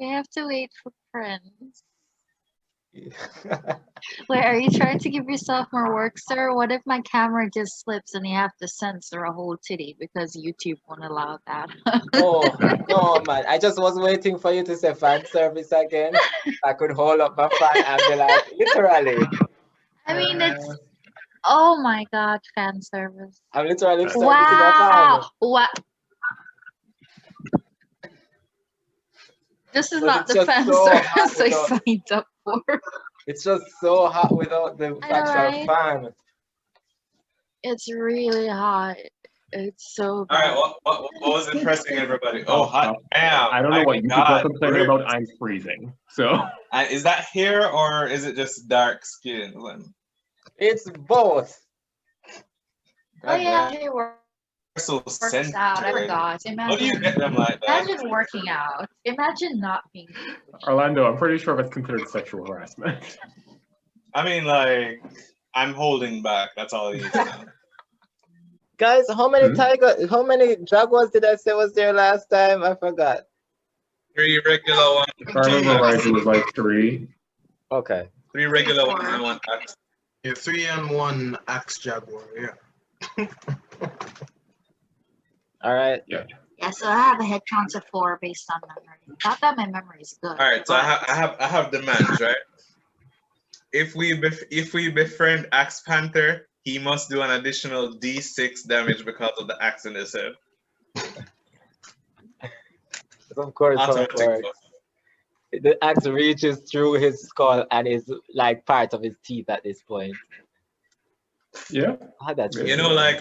We have to wait for friends. Wait, are you trying to give yourself more work, sir? What if my camera just slips and you have to censor a whole titty because YouTube won't allow that? Oh, no, man. I just was waiting for you to say fan service again. I could hold up my fan and be like, literally. I mean, it's oh my god, fan service. I'm literally servicing a Wow, fan. what? This is But not it's the just fan so hot service I without, signed up for. it's just so hot without the I know, actual right? fan. It's really hot. It's so All right, bad. what was impressing everybody? Oh, hot damn! I don't know my what you people God, are complaining ribs. about. I'm freezing. So Is that hair or is it just dark skin? It's both. Oh yeah, God, hey, works so out. I sensitive. forgot. How do you get them like that? Imagine working out. Imagine not being. Orlando, I'm pretty sure that's considered sexual harassment. I mean, like, I'm holding back. That's all it is now. Guys, how many Jaguars did I say was there last time? I forgot. 3 regular ones. If I remember right, it was like 3. Okay. 3 regular ones and 1 axe. Yeah, 3 and 1 axe jaguar. Yeah. All right. Yeah. Yeah, so I have a head count of 4 based on memory. Not that my memory is good. All right, so I have demands, right? If we befriend Axe Panther, he must do an additional D6 damage because of the axe in his head. Of course, how it works. The axe reaches through his skull and is like part of his teeth at this point. Yeah. You know, like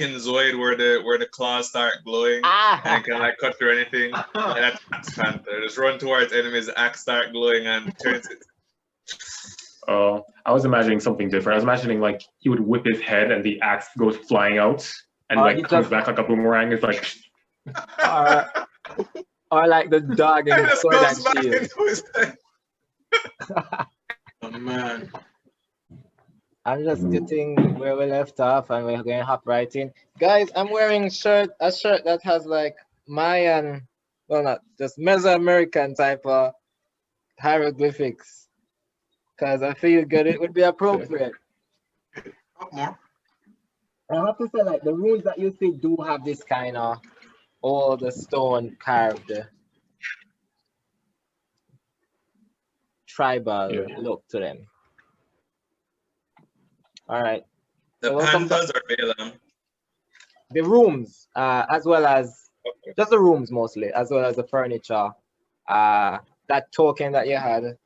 in Zoid where the claws start glowing and it can like cut through anything. That's Axe Panther. Just run towards enemies, the axe start glowing and turns it. Oh, I was imagining something different. I was imagining like he would whip his head and the axe goes flying out and like comes back like a boomerang. It's like or like the dog in the Sword and Shield. Oh man. I'm just getting where we left off and we're going to hop right in. Guys, I'm wearing a shirt that has like Mayan, well not just Mesoamerican type of hieroglyphics. Because I feel good it would be appropriate. More. I have to say like the runes that you see do have this kind of all the stone carved tribal look to them. All right. The so panthers or Balaam? The rooms, as well as just the rooms mostly, as well as the furniture. That token that you had,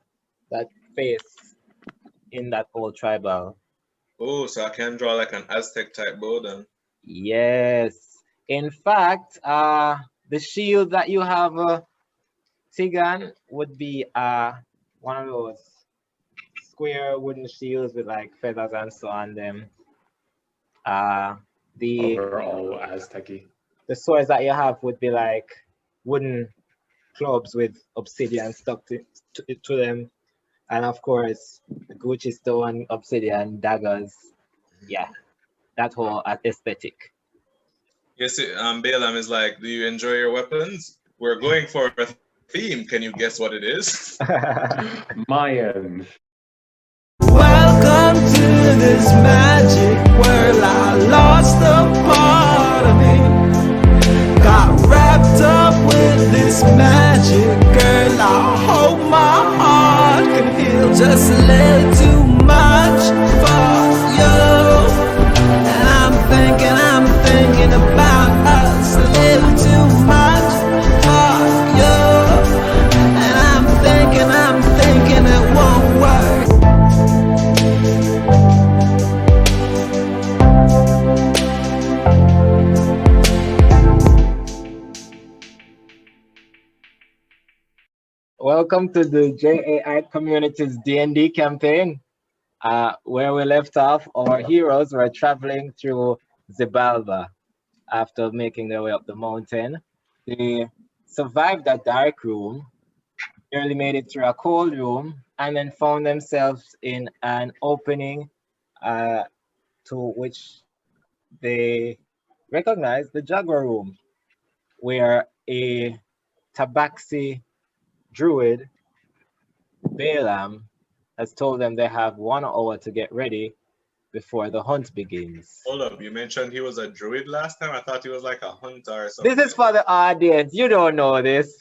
that face in that old tribal. Oh, so I can draw like an Aztec type bow then. Yes. In fact, the shield that you have, Tegan, would be one of those square wooden shields with like feathers and so on them. They're all Aztec-y. The swords that you have would be like wooden clubs with obsidian stuck to them. And of course, the Gucci stone, obsidian, daggers. Yeah, that whole aesthetic. Yes, Balaam is like, do you enjoy your weapons? We're going for a theme. Can you guess what it is? Mayan. Welcome to this magic world. I lost a part of me. Got wrapped up with this magic girl. I hope my heart can heal just a little too much for you. And I'm thinking about us a little too much for you. And I'm thinking it won't work. Welcome to the JAI Community's D&D campaign. Where we left off, our heroes were traveling through Xibabla after making their way up the mountain. They survived a dark room, barely made it through a cold room, and then found themselves in an opening to which they recognized the Jaguar room, where a tabaxi druid, Balaam, has told them they have 1 hour to get ready before the hunt begins. Hold up, you mentioned he was a druid last time? I thought he was like a hunter or something. This is for the audience. You don't know this.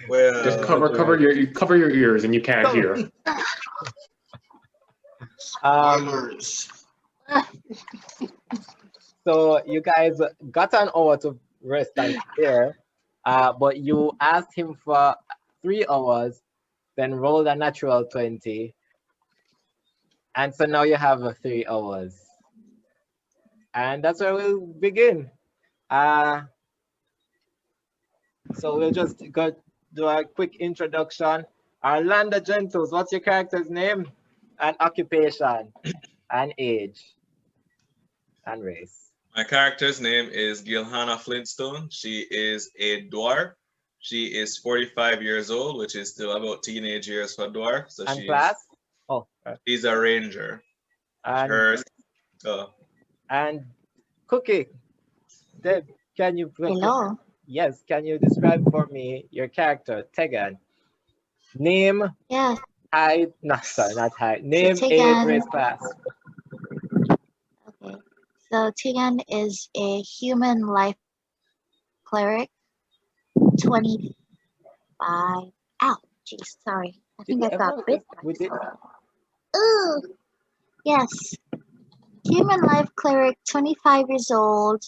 Well, Just cover your ears and you can't hear. So you guys got an hour to rest and prepare, but you asked him for 3 hours, then rolled a natural 20, and so now you have 3 hours, and that's where we'll begin. So we'll just go do a quick introduction. Orlando Gentles, what's your character's name and occupation and age and race? My character's name is Gilhanna Flintstone. She is a dwarf. She is 45 years old, which is still about teenage years for dwarf. So and class? Oh, she's a ranger. And, and Cookie, Deb, can you? Hello. Yes, can you describe for me your character, Tegan? Name. Yeah. Height. No, sorry, not height. Name, So age, race, class. Okay. So Tegan is a human life cleric. 25. Ow, jeez, sorry. I think I got bit. Ooh. Yes. Human life cleric, 25 years old.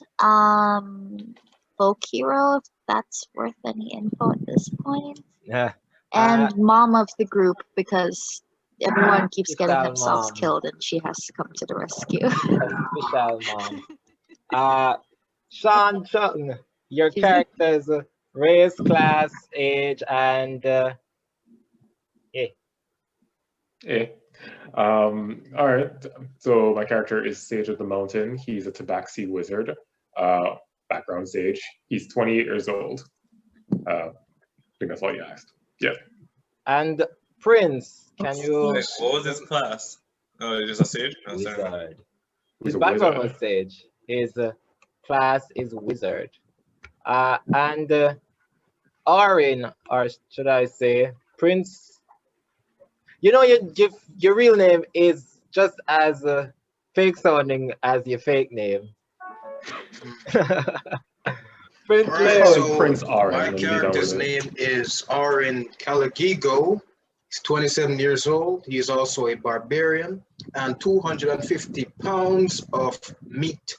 Folk hero, if that's worth any info at this point. Yeah. And mom of the group because everyone keeps getting themselves mom. killed and she has to come to the rescue. Special mom. Sean Chung, your character's race, class, age, and All right. So my character is Sage of the Mountain. He's a tabaxi wizard. Background Sage. He's 28 years old. I think that's all you asked. Yeah. And Prince, can you? Wait, what was his class? Oh, just a sage? No, wizard. His background was Sage. His class is wizard. And Aurrin, or should I say Prince? You know, your real name is just as fake sounding as your fake name. Prince Aurrin. My character's name is Aurrin Caligigo. He's 27 years old. He is also a barbarian and 250 pounds of meat.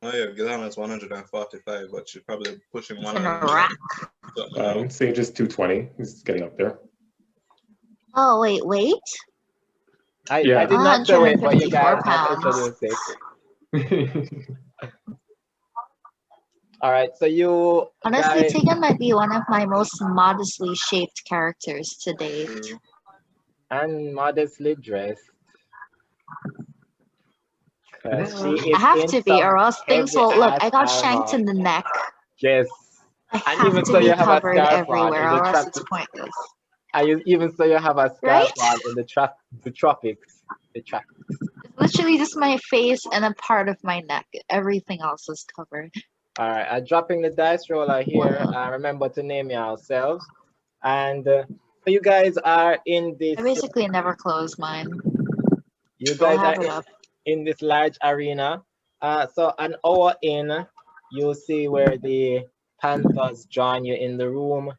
Oh yeah, Gilhanna's 145, but she's probably pushing 100. Sage is 220. He's getting up there. Oh wait. I did not say wait, but you guys have introduced it. All right, so you honestly, Tegan might be one of my most modestly shaped characters to date. And modestly dressed. I have to be, or else things will look. I got shanked in the neck. Yes. I have to be covered everywhere, or else it's pointless. Even so, you have a scarf on in the tropics. It's literally just my face and a part of my neck. Everything else is covered. All right, I'm dropping the dice roller here. Remember to name yourselves. And so you guys are in this. I basically never close mine. You guys are in this large arena. So an hour in, you'll see where the Panthers join you in the room.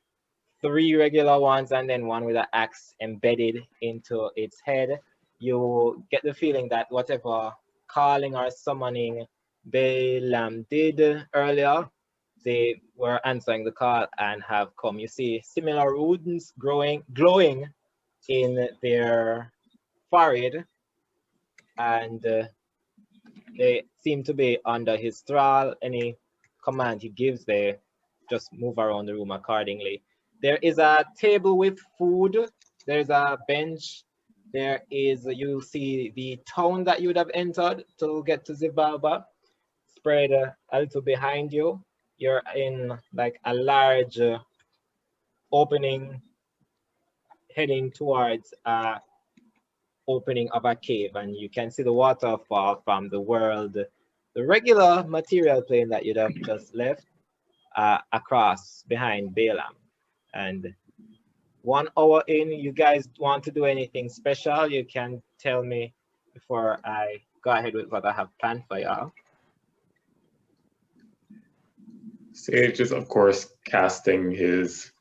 3 regular ones and then one with an axe embedded into its head. You get the feeling that whatever calling or summoning Balaam did earlier, they were answering the call and have come. You see similar wounds glowing in their forehead, and they seem to be under his thrall. Any command he gives, they just move around the room accordingly. There is a table with food. There's a bench. There is, you see the town that you would have entered to get to Xibabla spread a little behind you. You're in like a large opening heading towards opening of a cave, and you can see the waterfall from the regular material plane that you'd have just left. across behind Balaam. And 1 hour in, you guys want to do anything special, you can tell me before I go ahead with what I have planned for y'all. Sage is, of course, casting his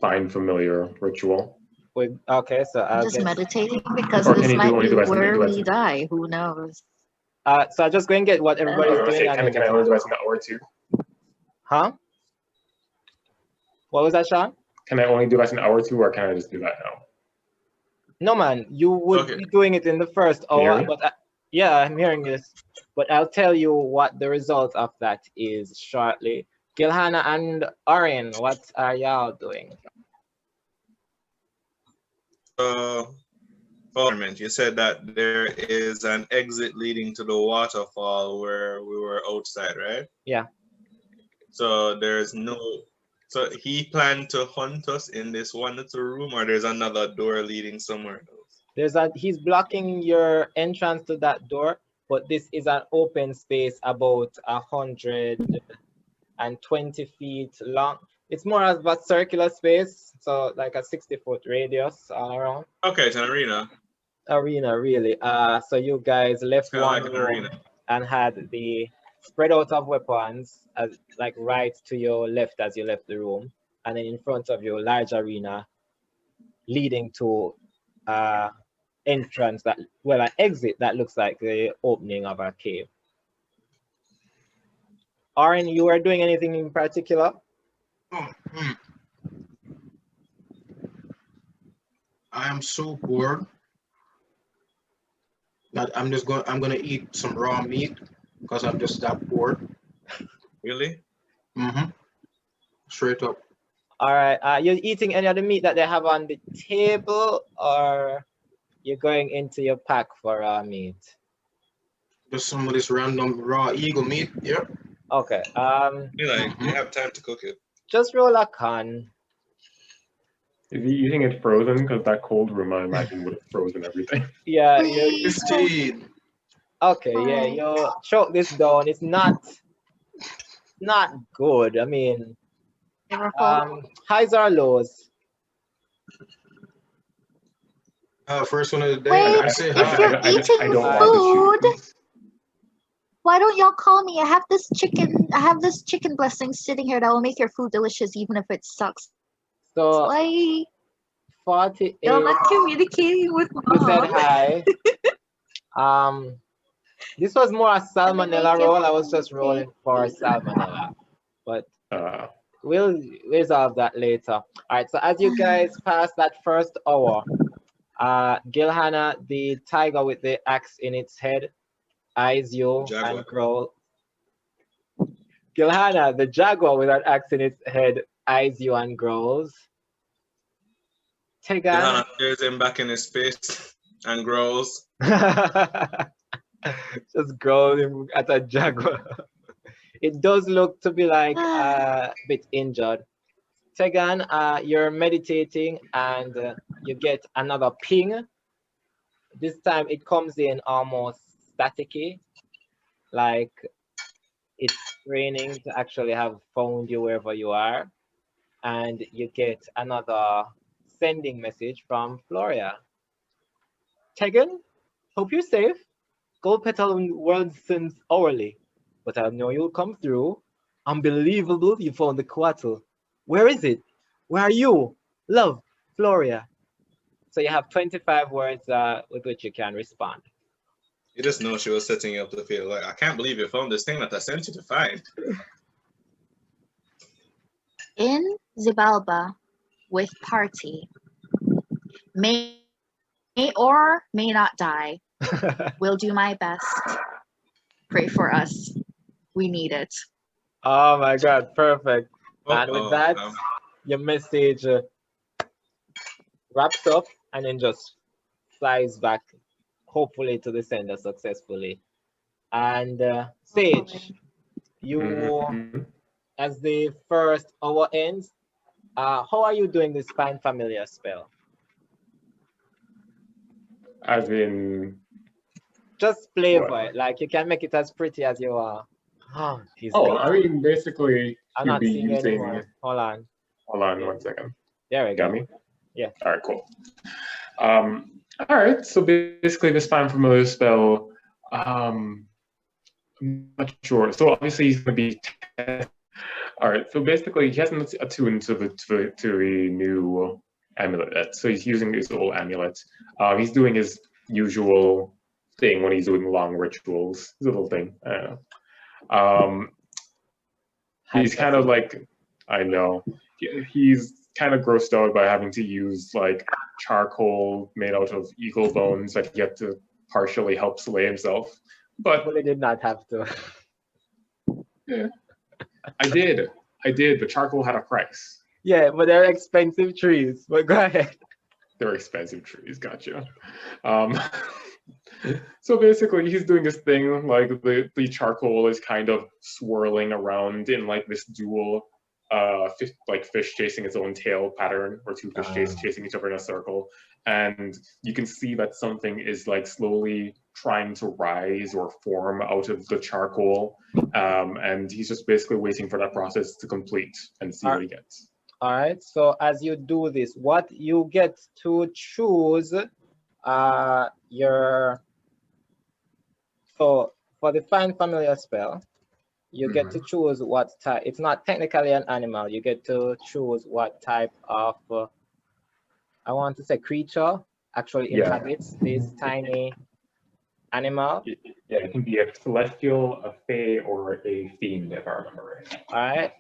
find familiar ritual. Okay, so I'll just get... meditating because Or this can you might only be do as an where we advisor? die. Who knows? So I'll just go and get what everybody's doing. Can I only do as an hour too? Huh? What was that, Sean? Can I only do as an hour too, or can I just do that now? No, man, you would be doing it in the first hour, but yeah, I'm hearing this. But I'll tell you what the result of that is shortly. Gilhanna and Aurrin, what are y'all doing? You said that there is an exit leading to the waterfall where we were outside, right? Yeah. So there's no... So he planned to hunt us in this one little room, or there's another door leading somewhere else? He's blocking your entrance to that door, but this is an open space about 120 feet long. It's more of a circular space, so like a 60-foot radius all around. Okay, it's an arena. Arena, really. So you guys left one room and had the spread out of weapons like right to your left as you left the room, and then in front of you, large arena leading to entrance an exit that looks like the opening of a cave. Aurrin, you are doing anything in particular? I am so bored that I'm gonna eat some raw meat because I'm just that bored. Really? Mm-hmm. Straight up. All right. You're eating any of the meat that they have on the table, or you're going into your pack for raw meat? Just some of this random raw eagle meat. Yep. Okay. You have time to cook it. Just roll a con. Is he eating it frozen? Because that cold room, I imagine, would have frozen everything. Yeah. 15. Okay. Yeah. You choke this down. It's not good. I mean, highs or lows? First one of the day. Wait, if you're eating food, why don't y'all call me? I have this chicken blessing sitting here that will make your food delicious even if it sucks. So like 48. Y'all not communicating with mom. You said hi. This was more a salmonella roll. I was just rolling for salmonella, but we'll resolve that later. All right. So as you guys pass that first hour, Gilhanna, the tiger with the axe in its head, eyes you and growls. Gilhanna, the jaguar with an axe in its head, eyes you and growls. Tegan. Gilhanna stares him back in his face and growls. Just growling at a jaguar. It does look to be like a bit injured. Tegan, you're meditating and you get another ping. This time it comes in almost staticky, like it's raining to actually have found you wherever you are. And you get another sending message from Floria. Tegan, hope you're safe. Gold petal world sends hourly, but I know you'll come through. Unbelievable, you found the Couatl. Where is it? Where are you? Love, Floria. So you have 25 words with which you can respond. You just know she was setting you up to feel like, I can't believe you found this thing that I sent you to find. In Xibabla with party. May or may not die. Will do my best. Pray for us. We need it. Oh my God, perfect. And with that, your message wraps up and then just flies back, hopefully to the sender successfully. And Sage, you, as the first hour ends, how are you doing this Find Familiar spell? As in... Just flavor it, like you can make it as pretty as you are. Oh, he's Oh, gone. I mean, basically, I'm you'd not be seeing you using. anymore. Hold on. Hold on 1 second. There we Got go. me? Yeah. All right, cool. All right, so basically this find familiar spell, I'm not sure. So obviously he's going to be. All right, so basically he hasn't attuned to the new amulet yet. So he's using his old amulet. He's doing his usual thing when he's doing long rituals. His little thing. I don't know. He's kind of like, I know, he's kind of grossed out by having to use like charcoal made out of eagle bones that he had to partially help slay himself. But Well, they did not have to. yeah, I did. The charcoal had a price. Yeah, but they're expensive trees. But go ahead. They're expensive trees, gotcha. So basically he's doing this thing, like the charcoal is kind of swirling around in like this dual fish chasing its own tail pattern, or two fish chasing each other in a circle. And you can see that something is like slowly trying to rise or form out of the charcoal. And he's just basically waiting for that process to complete and see what he gets. All right, so as you do this, what you get to choose so for the find familiar spell, you get to choose what type. It's not technically an animal. You get to choose what type of, I want to say, creature actually inhabits this tiny animal. Yeah, it can be a celestial, a fae, or a fiend, if I remember right. All right.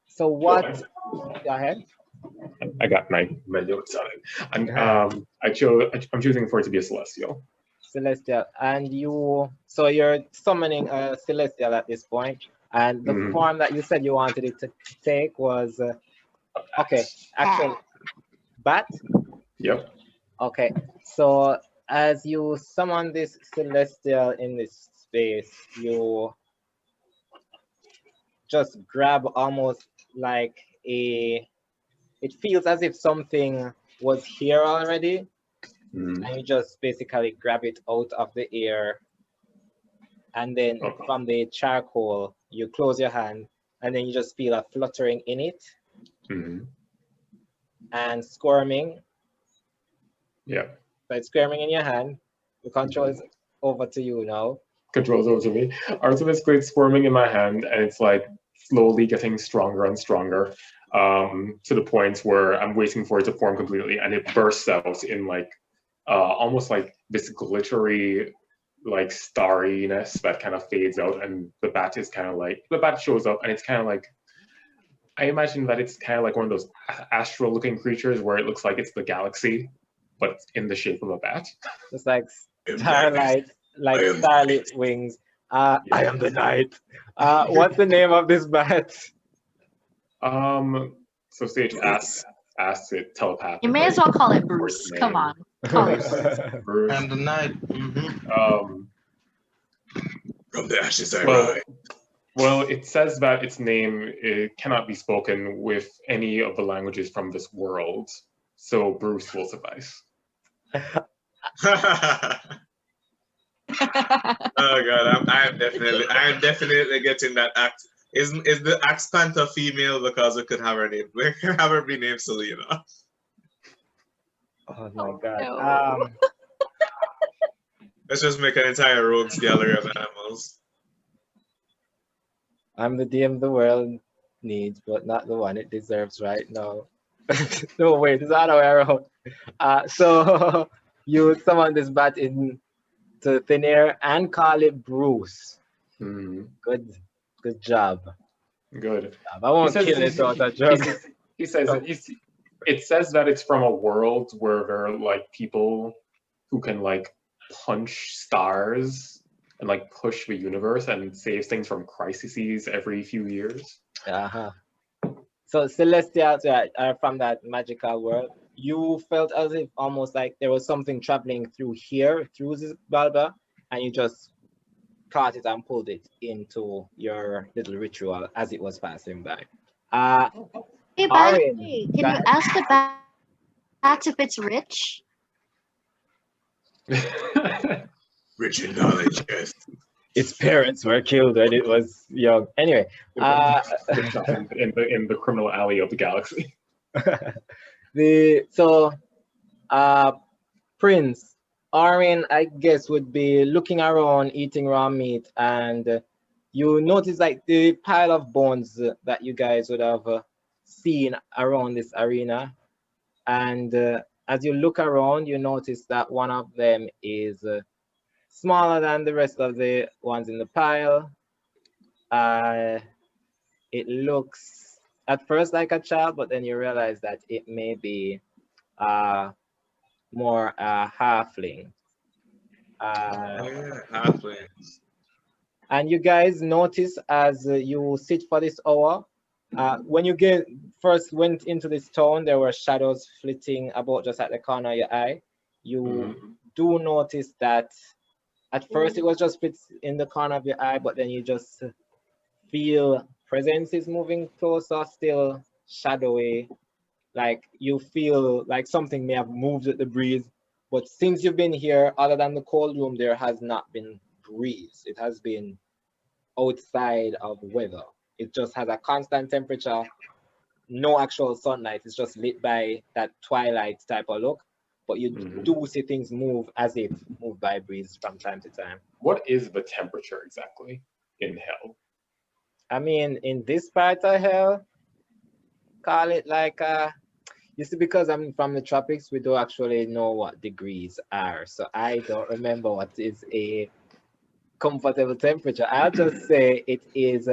So what? Go ahead. I got my notes on it. I'm choosing for it to be a celestial. Celestial, and so you're summoning a celestial at this point, and the form that you said you wanted it to take was actually bat. Yep. Okay, so as you summon this celestial in this space, you just grab almost like it feels as if something was here already. And you just basically grab it out of the air, and then from the charcoal you close your hand, and then you just feel a fluttering in it and squirming. Yeah. So it's squirming in your hand. The control is over to you now. Control's over to me. Alright, so basically it's squirming in my hand, and it's like slowly getting stronger and stronger, to the point where I'm waiting for it to form completely, and it bursts out in like almost like this glittery, like starriness that kind of fades out, and the bat is kind of like, the bat shows up, and it's kind of like, I imagine that it's kind of like one of those astral looking creatures where it looks like it's the galaxy, but it's in the shape of a bat. It's like starlight, like starlit wings. I am the night. What's the name of this bat? So Sage asks it telepathically. You may as well call it Bruce. Come on. Call it Bruce. And the night. From the ashes I rise. Well, it says that its name cannot be spoken with any of the languages from this world, so Bruce will suffice. Oh God, I'm definitely getting that axe. Is the axe panther female, because we could have her name? We can have her be named Selena. Oh my God. No. Let's just make an entire rogues gallery of animals. I'm the DM the world needs, but not the one it deserves right now. No, wait, it's the other way around. So you summon this bat into thin air and call it Bruce. Good job. Good. I won't kill it without a joke. He says it says that it's from a world where there are like people who can like punch stars and like push the universe and save things from crises every few years. So celestials are from that magical world. You felt as if almost like there was something traveling through here, through Xibabla, and you just caught it and pulled it into your little ritual as it was passing by. Hey, by the way, can you ask the bat if it's rich? Rich in knowledge, yes. its parents were killed when it was young. Anyway, in the criminal alley of the galaxy. Prince Aurrin, I guess, would be looking around, eating raw meat, and you notice like the pile of bones that you guys would have seen around this arena. And as you look around, you notice that one of them is smaller than the rest of the ones in the pile. It looks at first like a child, but then you realize that it may be more halfling. Halflings. And you guys notice as you sit for this hour, when you first went into this town, there were shadows flitting about just at the corner of your eye. You do notice that at first it was just fits in the corner of your eye, but then you just feel presence is moving closer, still shadowy. Like you feel like something may have moved with the breeze. But since you've been here, other than the cold room, there has not been breeze. It has been outside of weather. It just has a constant temperature, no actual sunlight. It's just lit by that twilight type of look. But you do see things move as if moved by breeze from time to time. What is the temperature exactly in hell? I mean, in this part of hell, call it like you see, because I'm from the tropics, we don't actually know what degrees are. So I don't remember what is a comfortable temperature. I'll just say it is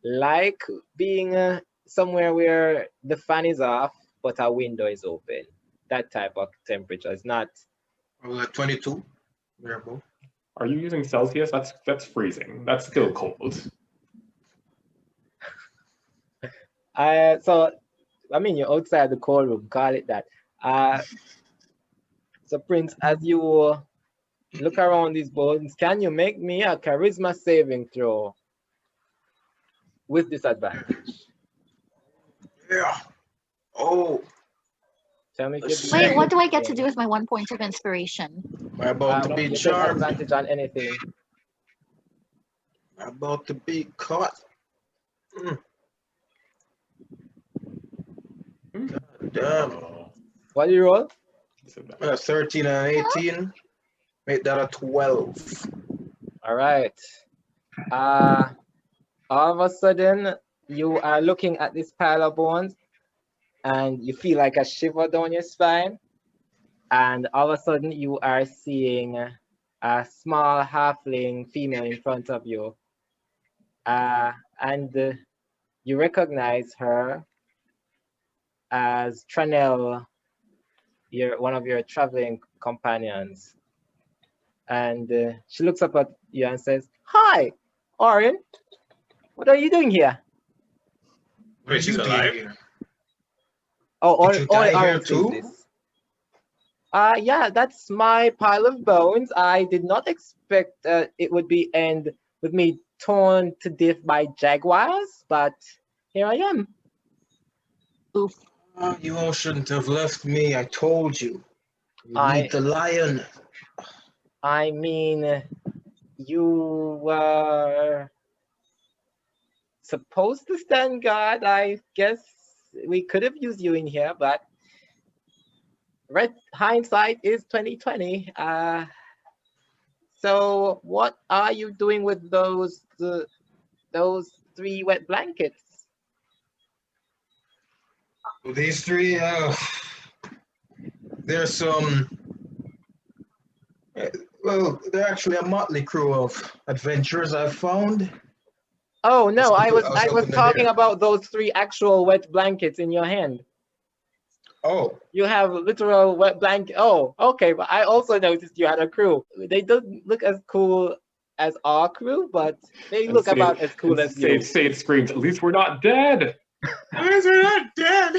like being somewhere where the fan is off, but a window is open. That type of temperature. It's not 22. Are you using Celsius? That's freezing. That's still cold. So I mean, you're outside the cold room, call it that. So Prince, as you look around these bones, can you make me a charisma saving throw with disadvantage? Yeah. Oh. Tell me if Wait, what do I get to do with my 1 point of inspiration? I'm about to be charmed. Advantage on anything. I'm about to be caught. God damn. What do you roll? 13 and 18. Make that a 12. All right. All of a sudden, you are looking at this pile of bones and you feel like a shiver down your spine. And all of a sudden, you are seeing a small halfling female in front of you. And you recognize her as Trinelle, one of your traveling companions. And she looks up at you and says, "Hi, Aurrin. What are you doing here?" Wait, she's alive? Oh, Aurrin too? Yeah, that's my pile of bones. I did not expect it would end with me torn to death by jaguars, but here I am. Oof. You all shouldn't have left me. I told you. Meet the lion. I mean, you were supposed to stand guard. I guess we could have used you in here, but hindsight is 2020. So what are you doing with those 3 wet blankets? These 3, there's some. Well, they're actually a motley crew of adventurers I've found. Oh no, I was talking about those 3 actual wet blankets in your hand. Oh. You have literal wet blanket. Oh, okay, but I also noticed you had a crew. They don't look as cool as our crew, but they look about as cool as you. Sage screams, "At least we're not dead!" At least we're not dead!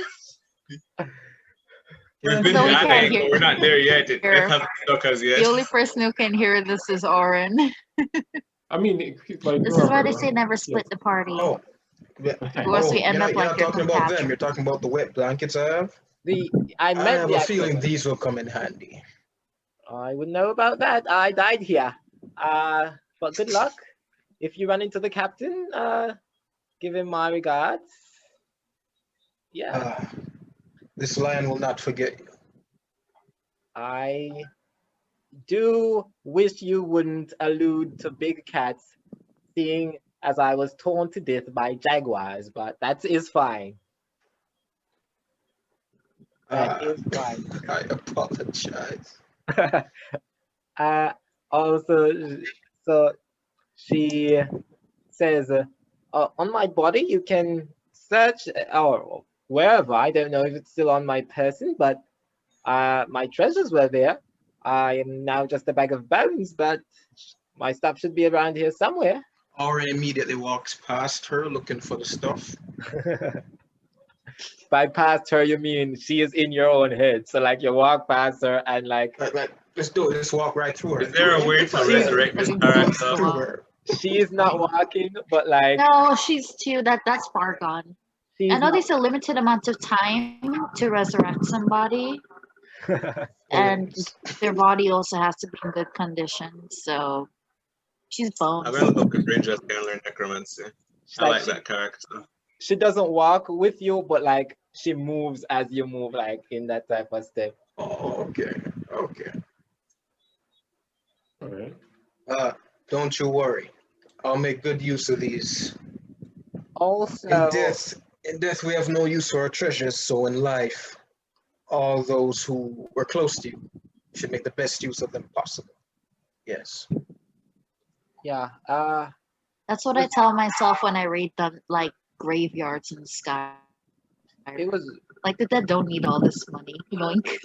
We've been dying, but we're not there yet. It hasn't stuck us yet. The only person who can hear this is Aurrin. I mean, like, this is why they say never split the party. Oh. Unless we end up you're like not talking about them. You're talking about the wet blankets I have. I have a feeling these will come in handy. I would know about that. I died here. But good luck. If you run into the captain, give him my regards. Yeah. This lion will not forget you. I do wish you wouldn't allude to big cats, seeing as I was torn to death by jaguars, but that is fine. That is fine. I apologize. Also, so she says, on my body, you can search, or wherever, I don't know if it's still on my person, but my treasures were there. I am now just a bag of bones, but my stuff should be around here somewhere. Aurrin immediately walks past her looking for the stuff. By past her, you mean she is in your own head. So like you walk past her and like let's do it. Let's walk right through her. Is there a way to resurrect this character? She is not walking, but like no, she's too. That's far gone. I know there's a limited amount of time to resurrect somebody, and their body also has to be in good condition. So she's bones. I'm gonna look at Rangers and learn necromancy. I like that character. She doesn't walk with you, but like she moves as you move, like in that type of step. Oh, okay. All right. Don't you worry. I'll make good use of these. Also, in death we have no use for our treasures, so in life, all those who were close to you should make the best use of them possible. Yes. Yeah. That's what I tell myself when I read them, like graveyards in the sky. It was like the dead don't need all this money. Yoink.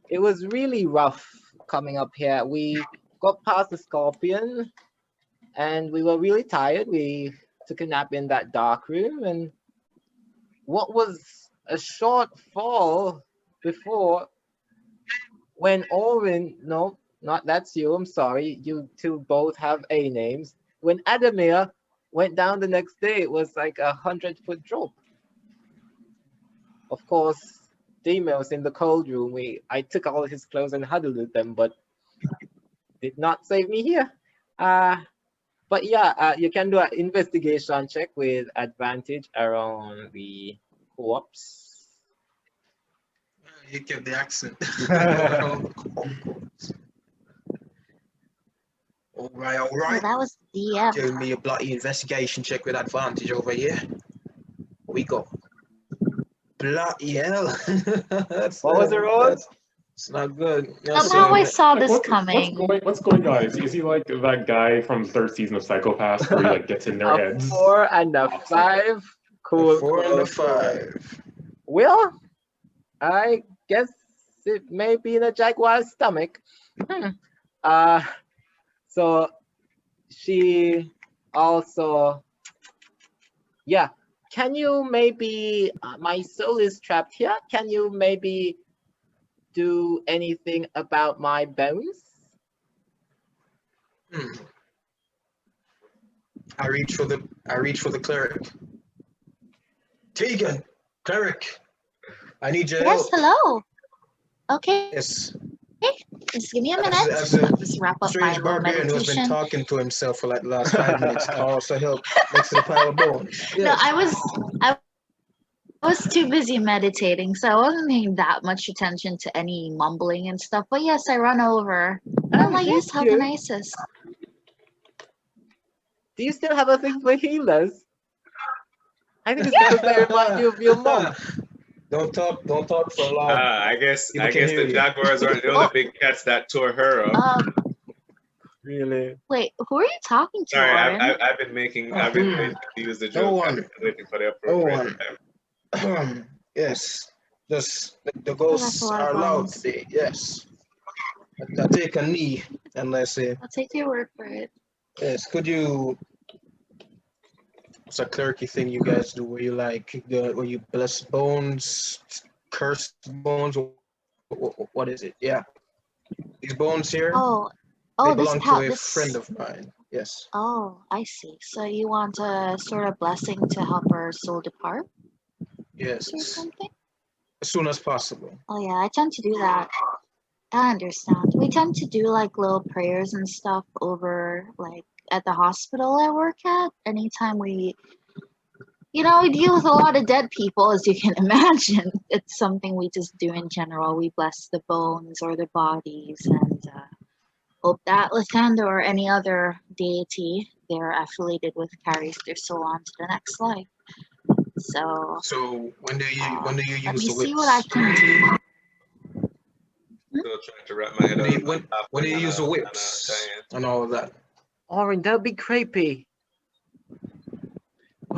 It was really rough coming up here. We got past the scorpion and we were really tired. We took a nap in that dark room, and what was a short fall before when Aurrin, no, not that's you, I'm sorry, you two both have A names. When Adamir went down the next day, it was like 100-foot drop. Of course, Demir was in the cold room. I took all his clothes and huddled with them, but did not save me here. But yeah, you can do an investigation check with advantage around the corpse. You kept the accent. All right. Oh, that was DM. Give me a bloody investigation check with advantage over here. We go. Bloody hell. What was the roll? It's not good. Somehow I saw this coming. What's going on? Is he like that guy from third season of Psychopaths where he like gets in their heads? 4 and a 5. Cool. 4 and a 5. Well, I guess it may be in a jaguar's stomach. So she also, yeah. Can you maybe, my soul is trapped here. Can you maybe do anything about my bones? I reach for the cleric. Tegan, cleric, I need your help. Yes, hello. Okay. Yes. Just give me a minute. As a just wrap up my strange little barbarian who's been meditation. talking to himself for like the last 5 minutes, calls for help next to the pile of bones. Yes. No, I was too busy meditating, so I wasn't paying that much attention to any mumbling and stuff. But yes, I run over. And I'm like, yes, how can I assist? Do you still have a thing for healers? I think it's because they remind you of your mom. Don't talk so loud. I guess People can hear the you. jaguars aren't the only big cats that tore her up. Really? Wait, who are you talking to, Sorry, Aurrin? I've been making use the joke. No I've one. been waiting for the No appropriate one. time. Yes. Just the that's ghosts a lot of are loud bones. today. Yes. I take a knee and I say, I'll take your word for it. yes, could you, it's a clericy thing you guys do where you like, where you bless bones, curse bones, what is it? Yeah. These bones here, Oh, they this belong to a friend of mine. Yes. Oh, I see. So you want a sort of blessing to help her soul depart or Yes. something? As soon as possible. Oh yeah, I tend to do that. I understand. we tend to do like little prayers and stuff over like at the hospital I work at. Anytime we, you know, we deal with a lot of dead people, as you can imagine. It's something we just do in general. We bless the bones or the bodies and hope that Lathander or any other deity they're affiliated with carries their soul on to the next life. So when do you let use me the whips? see what I can do. Still trying to wrap my head around When do you use the whips and all of that? Aurrin, that'd be creepy.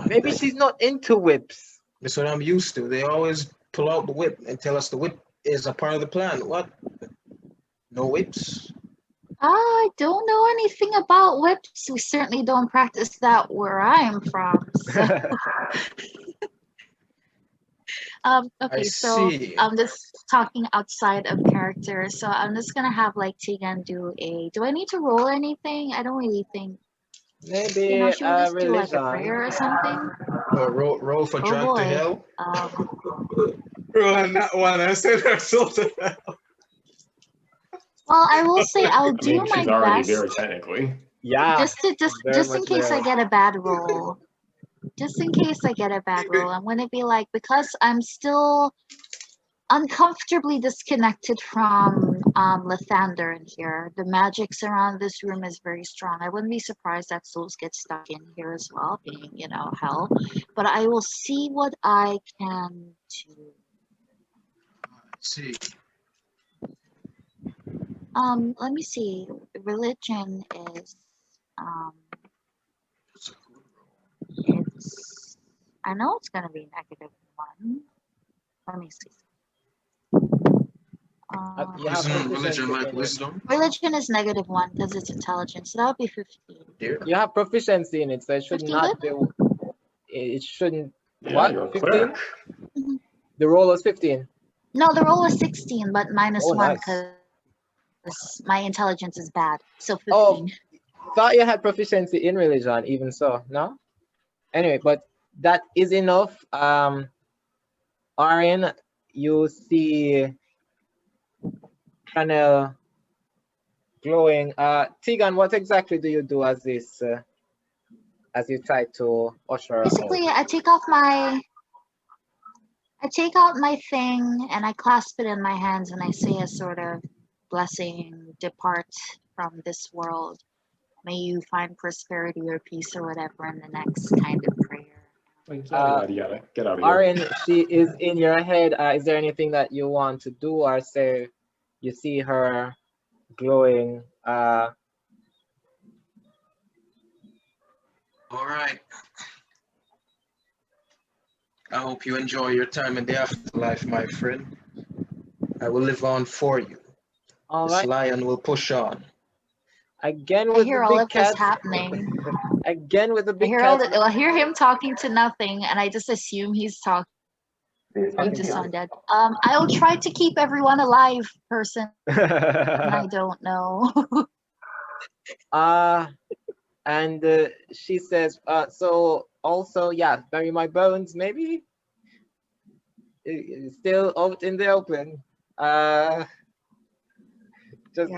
Maybe she's not into whips. That's what I'm used to. They always pull out the whip and tell us the whip is a part of the plan. What? No whips? I don't know anything about whips. We certainly don't practice that where I am from. So. Okay, so I'm just talking outside of character. So I'm just gonna have like Tegan do a. Do I need to roll anything? I don't really think. Maybe you know, should we just religion. do like a prayer or something? Roll for drag to hell. Roll on that one. I said our soul to hell. Well, I will say I'll do my she's already best. there technically. Yeah. Just in case I get a bad roll. Just in case I get a bad roll, I'm gonna be like, because I'm still uncomfortably disconnected from Lathander in here. The magic surrounding this room is very strong. I wouldn't be surprised that souls get stuck in here as well, being, you know, hell. But I will see what I can do. Let's see. Let me see. Religion is it's, I know it's gonna be -1. Let me see. Religion like wisdom. Religion is -1 because it's intelligence. So that would be 15. You have proficiency in it, so it should not be. It shouldn't. Yeah, What? 15? The roll was 15. No, the roll was 16, but -1 nice. because my intelligence is bad. So 15. Oh, thought you had proficiency in religion, even so. No. Anyway, but that is enough. Aurrin, you see Trinelle glowing. Tegan, what exactly do you do as this? As you try to usher her Basically, out? I take out my thing and I clasp it in my hands and I say a sort of blessing, depart from this world. May you find prosperity or peace or whatever in the next kind of prayer. Get out of here. Aurrin, she is in your head. Is there anything that you want to do or say? You see her glowing. All right. I hope you enjoy your time in the afterlife, my friend. I will live on for you. All this right. lion will push on. Again I with hear the all big of this cat. happening. Again with the I big hear cat. I hear him talking to nothing, and I just assume he's talking to undead. I'll try to keep everyone alive, person. I don't know. And she says, so also, yeah, bury my bones, maybe? Still out in the open. Just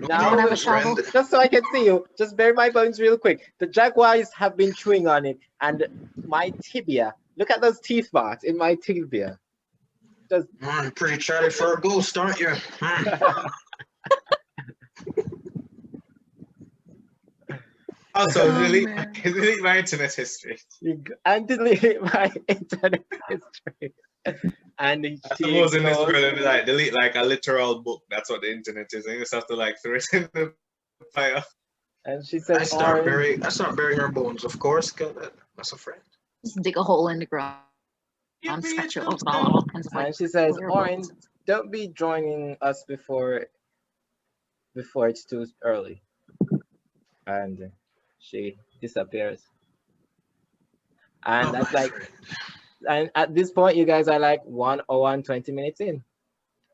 now, have a shovel? just so I can see you, just bury my bones real quick. The jaguars have been chewing on it, and my tibia. Look at those teeth marks in my tibia. Just pretty chatty for a ghost, aren't you? Also, delete my internet history. And delete my internet history. And I suppose in this world, like delete like a literal book. That's what the internet is. And you just have to like throw it in the fire. And she said, I start burying her bones, of course. That's a friend. Just dig a hole in the ground. And scratch it all kinds of and she says, Aurrin, don't be joining us before it's too early. And she disappears. And that's like, and at this point, you guys are like 1 hour and 20 minutes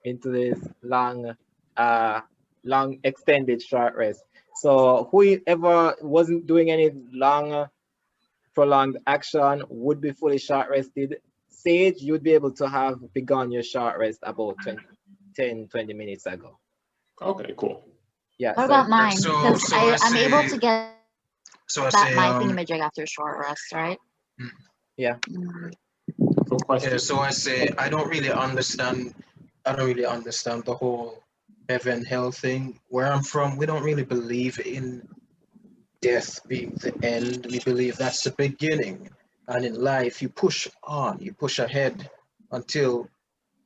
into this long extended short rest. So whoever wasn't doing any long, prolonged action would be fully short rested. Sage, you'd be able to have begun your short rest about 10, 20 minutes ago. Okay, cool. Yeah. What about mine? So- Because so I I'm able say- to get So I that say, my thingamajig after a short rest, right? Yeah. So question. yeah, so I say I don't really understand. I don't really understand the whole heaven hell thing. Where I'm from, we don't really believe in death being the end. We believe that's the beginning. And in life, you push on, you push ahead until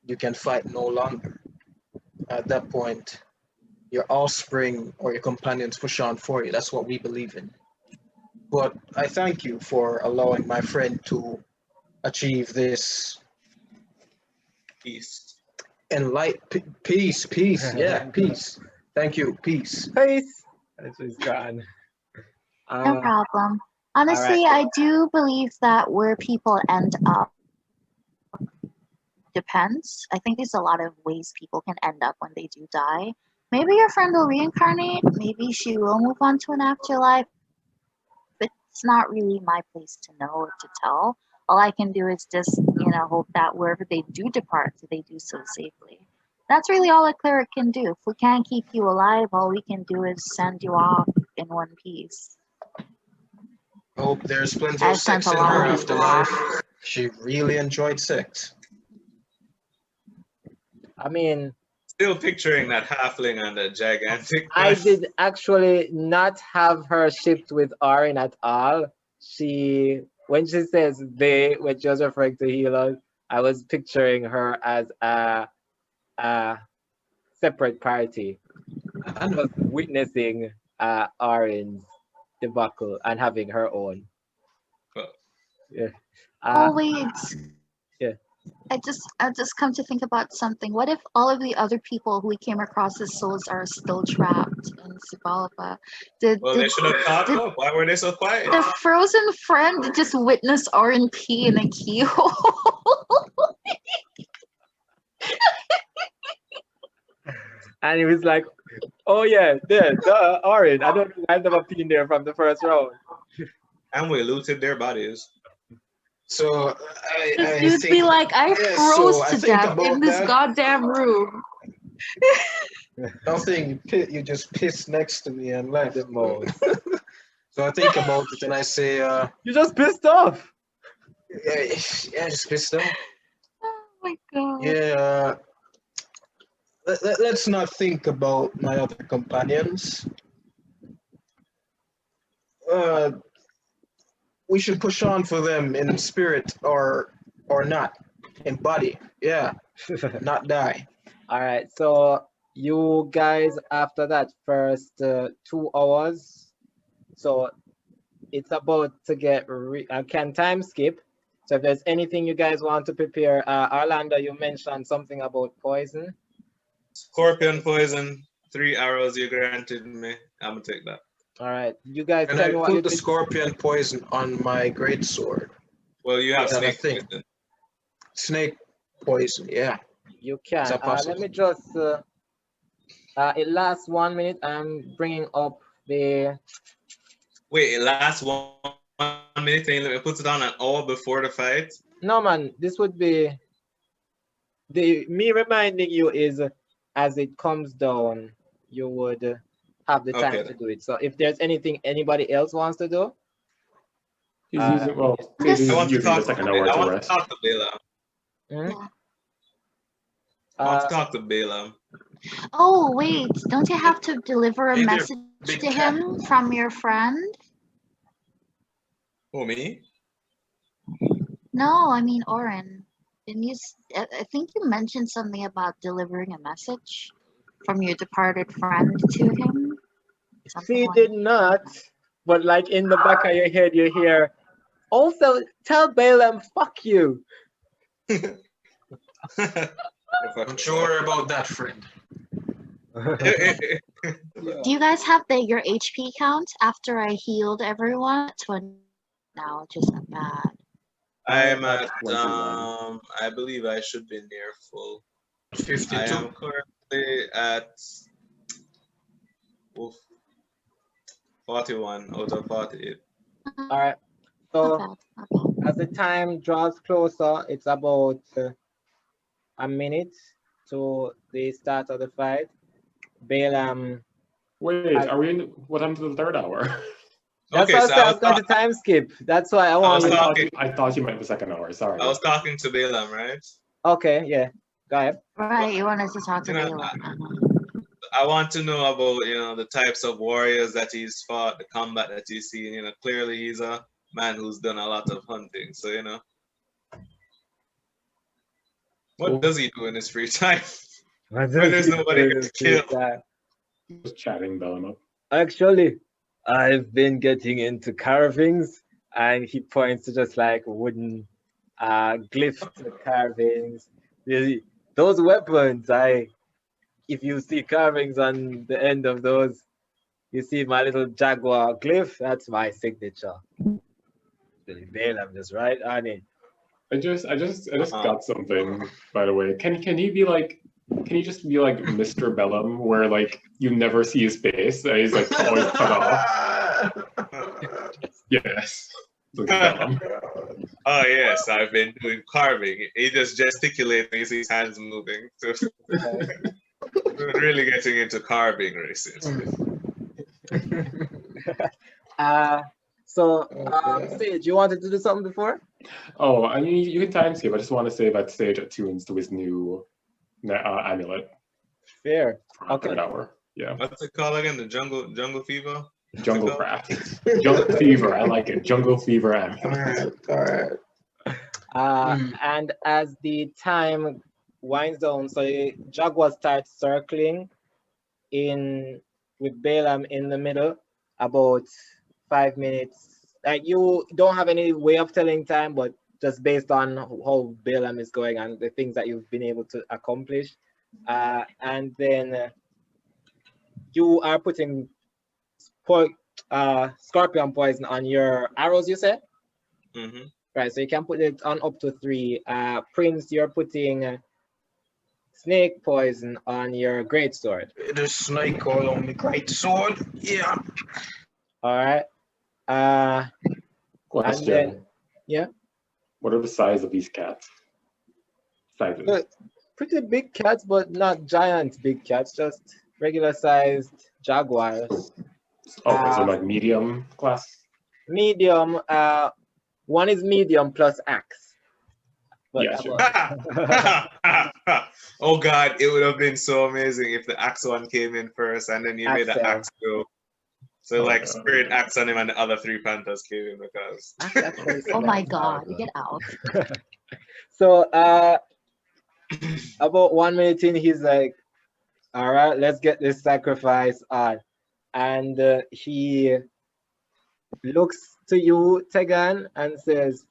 you can fight no longer. At that point, your offspring or your companions push on for you. That's what we believe in. But I thank you for allowing my friend to achieve this Peace. peace, yeah, peace. Thank you, peace. Peace. This is gone. No problem. Honestly, I do believe that where people end up depends. I think there's a lot of ways people can end up when they do die. Maybe your friend will reincarnate. Maybe she will move on to an afterlife. But it's not really my place to know or to tell. All I can do is just, hope that wherever they do depart, they do so safely. That's really all a cleric can do. If we can't keep you alive, all we can do is send you off in one piece. Hope there's plenty I've of sex sent in a lot her of people off. afterlife. She really enjoyed sex. I mean, Still picturing that halfling and the gigantic. I did actually not have her shipped with Aurrin at all. When she says they, when she was referring to healers, I was picturing her as a separate party. I was witnessing Aurrin's debacle and having her own. Yeah. Oh wait. Yeah. I just come to think about something. What if all of the other people who we came across as souls are still trapped in Xibabla? Well, they should have talked up. Why were they so quiet? The frozen friend just witnessed Aurrin pee in a keyhole. And he was like, "Oh yeah, there, Aurrin. I don't think I've never been there from the first round." And we looted their bodies. So I This dude be like, I froze to death in this that. goddamn room. Nothing. You just pissed next to me and left. The most. So I think about it and I say, You just pissed off. yeah, just pissed off. Oh my god. Yeah. Let's not think about my other companions. We should push on for them in spirit or not, in body. Yeah, not die. All right. So you guys, after that first 2 hours, so it's about to get. Can time skip? So if there's anything you guys want to prepare, Orlando, you mentioned something about poison. Scorpion poison, 3 arrows you granted me. I'm gonna take that. All right, you guys And tell I me what you put the did. scorpion poison on my great sword. Well, you have Yeah, snake thing. poison. Snake poison, yeah. You can. Is that possible? Let me just. It lasts 1 minute. I'm bringing up the. Wait, it lasts 1 minute and it puts it on an hour before the fight? No man, this would be. Me reminding you is as it comes down, you would have the time to do it. So if there's anything anybody else wants to do, He's using, well, Tegan's I want to using the talk second to hour to I want to rest. talk to Balaam. I want to talk to Balaam. Oh wait, don't you have to deliver a Hey there, message big to cat. him from your friend? Who, me? No, I mean Aurrin. Didn't you? I think you mentioned something about delivering a message from your departed friend to him. Something she like did not. But like in the back of your head, you hear. Also, tell Balaam, fuck you. Don't you worry about that, friend. Do you guys have your HP count after I healed everyone? 20 now, which isn't bad. I'm at, 21. I believe I should be near full. 52. I am currently at 41 out of 48. All right. Not So bad, not bad. as the time draws closer, it's about a minute to the start of the fight. Balaam. Wait, are we in? What happened to the third hour? That's Okay, why so I was going to time skip. That's why I want was you. talking- I thought you meant the second hour. Sorry. I was talking to Balaam, right? Okay, yeah. Go ahead. Right, you want us to talk to You know, Balaam. I want to know about, the types of warriors that he's fought, the combat that he's seen. Clearly he's a man who's done a lot of hunting. So, what Cool. does he do in his free time? When there's nobody to kill. Just chatting Bellum up. Actually, I've been getting into carvings, and he points to just like wooden glyphs carvings. Those weapons, if you see carvings on the end of those, you see my little jaguar glyph. That's my signature. I'm just right on it. I just got something, by the way. Can he be like? Can he just be like Mr. Bellum, where like you never see his face, and he's like always cut off? Yes. Like Bellum. Oh yes, I've been doing carving. He just gesticulates and you see his hands moving. So we're really getting into carving recently. Sage, you wanted to do something before? Oh, I mean, you can time skip. I just want to say that Sage attunes to his new amulet. Fair. Okay. Third hour. Yeah. What's it called again? The jungle fever? Jungle craft. Jungle fever. I like it. Jungle fever amulet. All right. And as the time winds down, so the Jaguar starts circling in with Balaam in the middle, about 5 minutes. Like you don't have any way of telling time, but just based on how Balaam is going and the things that you've been able to accomplish. And then you are putting scorpion poison on your arrows, you said? Mm-hmm. Right, so you can put it on up to 3. Prince, you're putting snake poison on your greatsword. The snake oil on the great sword. Yeah. All right. Question. Then, yeah. What are the size of these cats? Sizes. Pretty big cats, but not giant big cats, just regular sized jaguars. Okay, so like medium class? Medium. One is medium plus axe. But Yeah, sure. Oh God, it would have been so amazing if the axe one came in first and then you made the axe go. So sprayed axe on him and the other 3 panthers came in because. Oh my God, get out. So about 1 minute in, he's like, all right, let's get this sacrifice on. And he looks to you, Tegan, and says,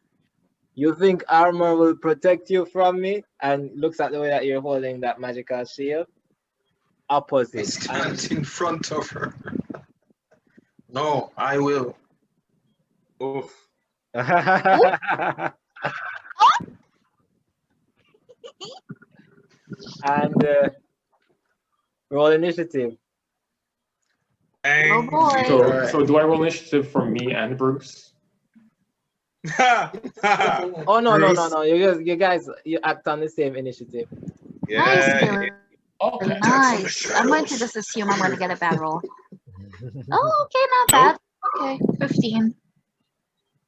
you think armor will protect you from me? And looks at the way that you're holding that magical shield. Opposite. Stand in front of her. No, I will. Oof. And roll initiative. Oh boy. So do I roll initiative for me and Bruce? Oh no. You guys act on the same initiative. Yeah. Nice, Billy. Okay. Nice. I'm going to just assume I'm going to get a bad roll. Oh, okay, not bad. Okay, 15.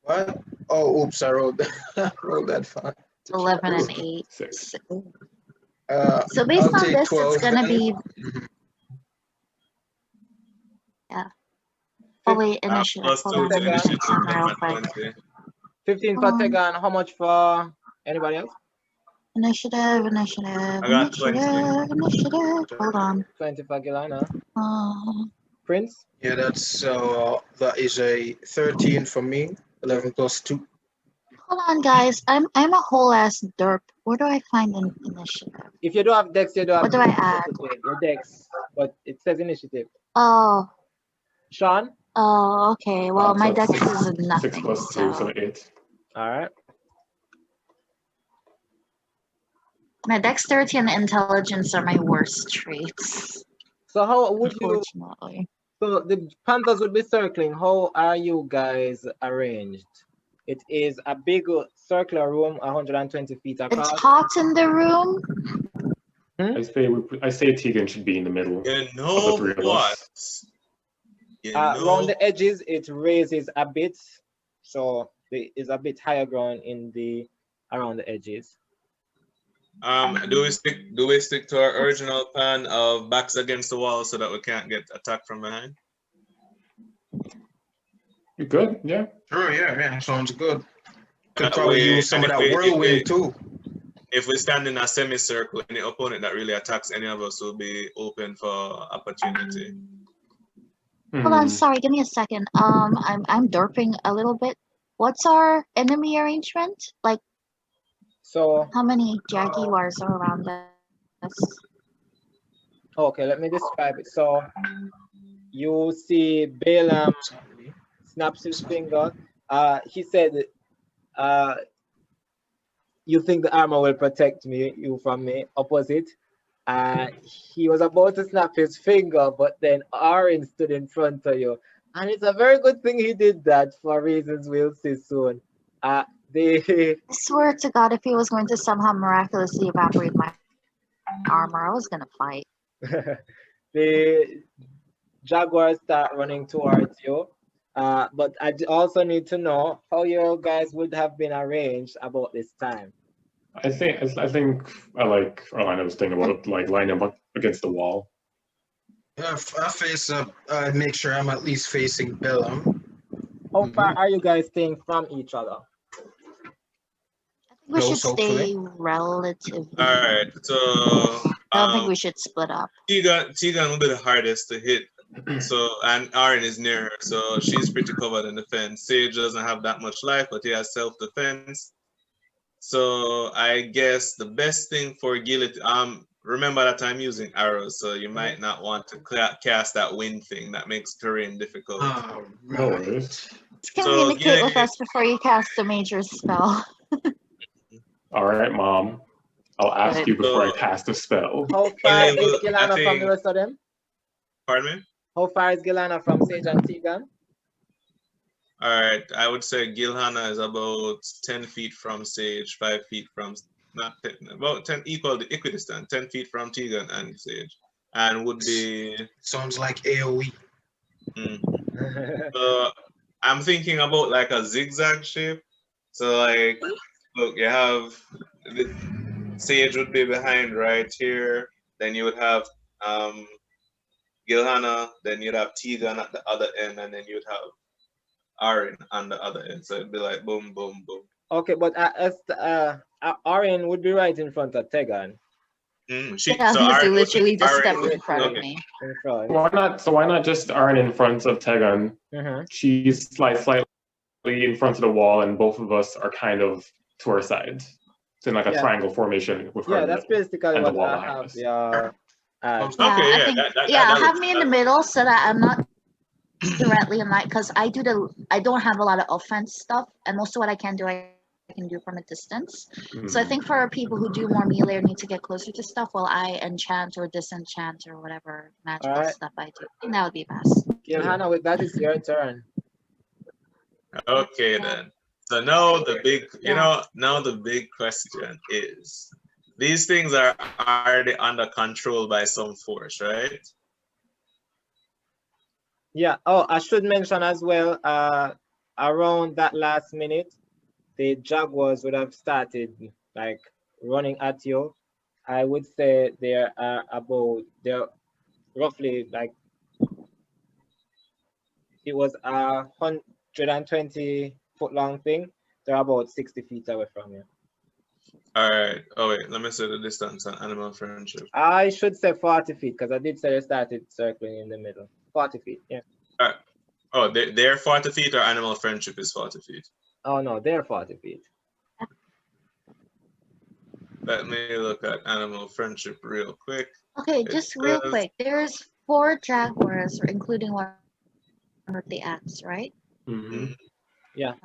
What? Oh, oops, I rolled that fine. 11 and 8. 6. So based I'll on take this, 12 it's gonna then. be Oh wait, initiative. Plus Hold 2 on, to let me initiative. check something real quick. 20. 15 for Tegan. How much for anybody else? Initiative. I got 20. Hold on. 20 for Gilhanna. Uh, Prince? Yeah, that is a 13 for me. 11 plus 2. hold on, guys. I'm a whole ass derp. Where do I find an initiative? If you don't have dex, you don't have What do I add? initiative. Your dex, but it says initiative. Oh. Sean? Oh, okay. Well, my So dex six- is nothing. 6 plus 2, so 8. All right. My dexterity and intelligence are my worst traits. So how would you? Unfortunately. So the panthers would be circling. How are you guys arranged? It is a big circular room, 120 feet across. It's hot in the room. I say Tegan should be in the middle You of the know three of what? us. You Around know, the edges, it raises a bit, so there is a bit higher ground around the edges. do we stick to our original plan of backs against the wall so that we can't get attacked from behind? You good? Yeah. Sure, yeah, sounds good. Could That probably way, use some of and that whirlwind too. if we stand in a semicircle, any opponent that really attacks any of us will be open for opportunity. Hold on, sorry, give me a second. I'm derping a little bit. What's our enemy arrangement? Like, So how many jaguars are around us? okay, let me describe it. So you see Balaam snaps his finger. He said, you think the armor will protect you from me? Opposite. He was about to snap his finger, but then Aurrin stood in front of you. And it's a very good thing he did that for reasons we'll see soon. I swear to God, if he was going to somehow miraculously evaporate my armor, I was gonna fight. The jaguars start running towards you. But I also need to know how you guys would have been arranged about this time. I think I like Orlando's thing about like lining up against the wall. I face up. I make sure I'm at least facing Balaam. How far are you guys staying from each other? I think we should stay relatively. All right, so I don't think we should split up. Tegan will be the hardest to hit. So, and Aurrin is near her, so she's pretty covered in defense. Sage doesn't have that much life, but he has self-defense. So I guess the best thing for Gillet, remember that I'm using arrows, so you might not want to cast that wind thing. That makes terrain difficult. Right. Just communicate with us before you cast a major spell. All right, Mom. I'll ask you before I cast a spell. How far is Gilhanna from the rest of them? Pardon me? How far is Gilhanna from Sage and Tegan? All right, I would say Gilhanna is about 10 feet from Sage, 5 feet from, not 10, about 10, equidistant, 10 feet from Tegan and Sage, and would be... Sounds like AoE. So I'm thinking about like a zigzag shape. So like, look, you have, Sage would be behind right here, then you would have Gilhanna, then you'd have Tegan at the other end, and then you'd have Aurrin on the other end, so it'd be like boom, boom, boom. Okay, but Aurrin would be right in front of Tegan. He's literally just stepped in front of me. Why not just Aurrin in front of Tegan? She's slightly in front of the wall, and both of us are kind of to her side. It's in like a triangle formation with her. Yeah, that's basically what I have. Have me in the middle so that I'm not directly in light, because I don't have a lot of offense stuff, and most of what I can do from a distance. So I think for people who do more melee or need to get closer to stuff while I enchant or disenchant or whatever magical stuff I do, I think that would be best. Gilhanna, with that is your turn. Okay then. So now the big question is, these things are already under control by some force, right? Yeah. Oh, I should mention as well, around that last minute, the jaguars would have started like running at you. I would say they're roughly like, it was a 120-foot long thing. They're about 60 feet away from you. All right. Oh wait, let me say the distance on animal friendship. I should say 40 feet, because I did say they started circling in the middle. 40 feet, yeah. All right. Oh, they're 40 feet, or animal friendship is 40 feet? Oh no, they're 40 feet. Let me look at animal friendship real quick. Okay, just real quick. There's 4 jaguars, including one with the axe, right? Yeah.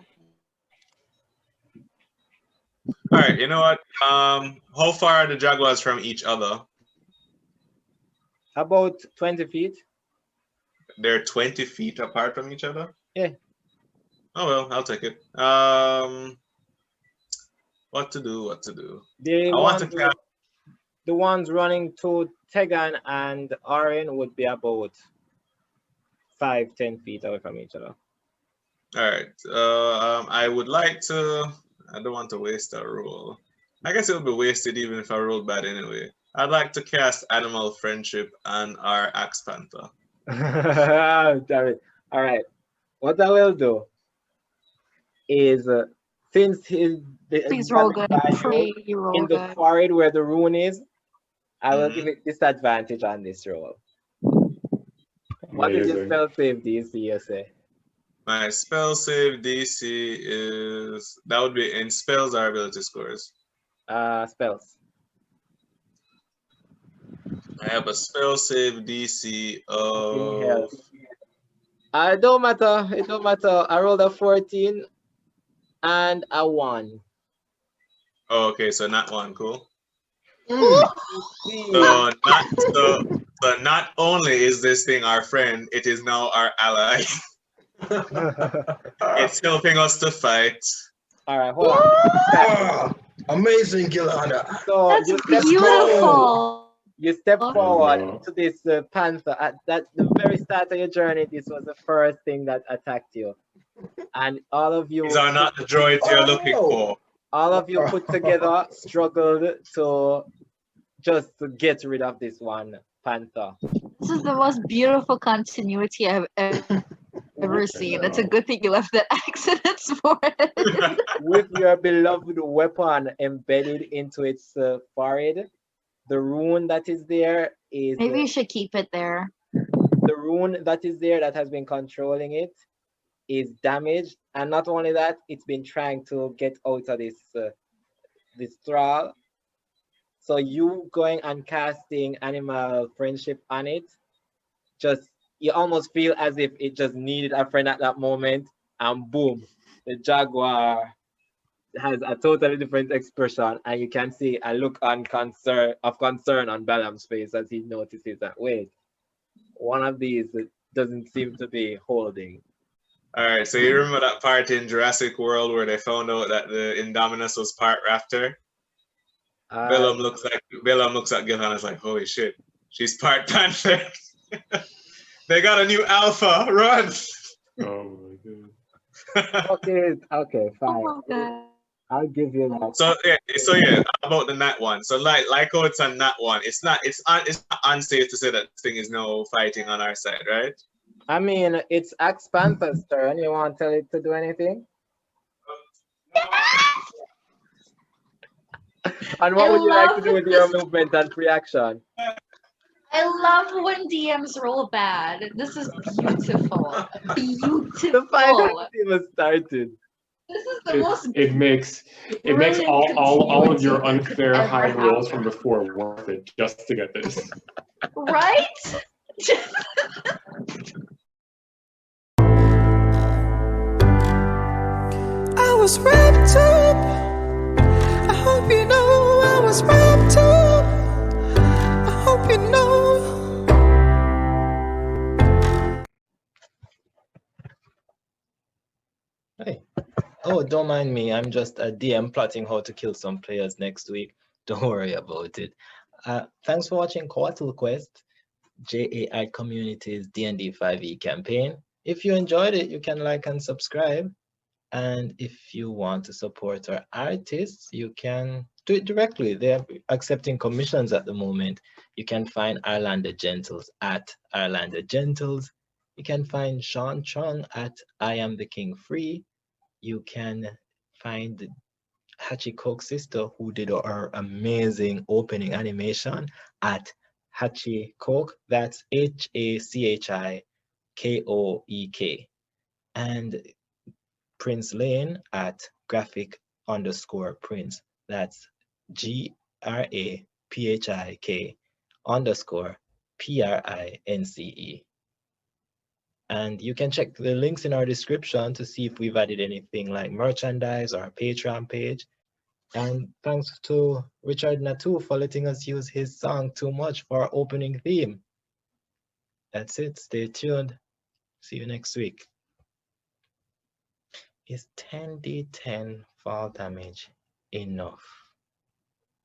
All right, you know what? How far are the jaguars from each other? About 20 feet. They're 20 feet apart from each other? Yeah. Oh well, I'll take it. What to do? They want to the ones running to Tegan and Aurrin would be about 5-10 feet away from each other. All right. I would like to. I don't want to waste a roll. I guess it would be wasted even if I rolled bad anyway. I'd like to cast Animal Friendship on our Axe Panther. Damn it. All right. What I will do is, since he's Please roll good. Pray you roll in the good. forehead where the rune is, I will Mhm. give it disadvantage on this roll. What is your Amazing. spell save DC, you say? My spell save DC is that would be in spells or ability scores. Spells. I have a spell save DC Fucking hell. of It don't matter. It don't matter. I rolled a 14 and a 1. oh, okay, so not one, cool. Mm. So not only is this thing our friend, it is now our ally. It's helping us to fight. All right, hold on. Ah, amazing, Gilhanna. So That's you step beautiful. You step forward Wow. to this panther. At the very start of your journey, this was the first thing that attacked you, and all of you, These are not the droids you're looking for. all of you put together, struggled to just to get rid of this one panther. This is the most beautiful continuity I've ever seen. It's a good thing you left that accidents for it. With your beloved weapon embedded into its forehead, the rune that is there is Maybe you should keep it there. the rune that is there that has been controlling it is damaged, and not only that, it's been trying to get out of this thrall. So you going and casting Animal Friendship on it, just you almost feel as if it just needed a friend at that moment, and boom, the Jaguar has a totally different expression, and you can see a look of concern on Balaam's face as he notices that, wait, one of these doesn't seem to be holding. All right, so you remember that part in Jurassic World where they found out that the Indominus was part raptor? Bellum looks at Gilhanna and is like, holy shit, she's part panther. They got a new alpha, run! Oh my god. Okay, fine. Oh my god. I'll give you that. So yeah, about the nat one. So like how it's a nat one, it's not unsafe to say that this thing is no fighting on our side, right? I mean, it's Axe Panther's turn. You want to tell it to do anything? And what would you like to do with your movement and reaction? I love when DMs roll bad. This is beautiful. The fight hasn't even started. This is the most It makes brilliant all of your continuity unfair ever high rolls from happened. before worth it just to get this. Right? I was wrapped up. I hope you know I was wrapped up. I hope you know. Hey. Oh, don't mind me. I'm just a DM plotting how to kill some players next week. Don't worry about it. Thanks for watching Couatl Quest, JAI Community's D&D 5e campaign. If you enjoyed it, you can like and subscribe. And if you want to support our artists, you can do it directly. They're accepting commissions at the moment. You can find Ireland the Gentles at Ireland the Gentles. You can find Sean Chung at I Am the King Free. You can find Hachi Coke's sister, who did our amazing opening animation, at Hachi Coke. That's HACHIKOEK. And Prince Lane at graphic_Prince. That's GRAPHIK_PRINCE. And you can check the links in our description to see if we've added anything like merchandise or a Patreon page. And thanks to Richard Natu for letting us use his song Too Much for our opening theme. That's it. Stay tuned. See you next week. Is 10d10 fall damage enough?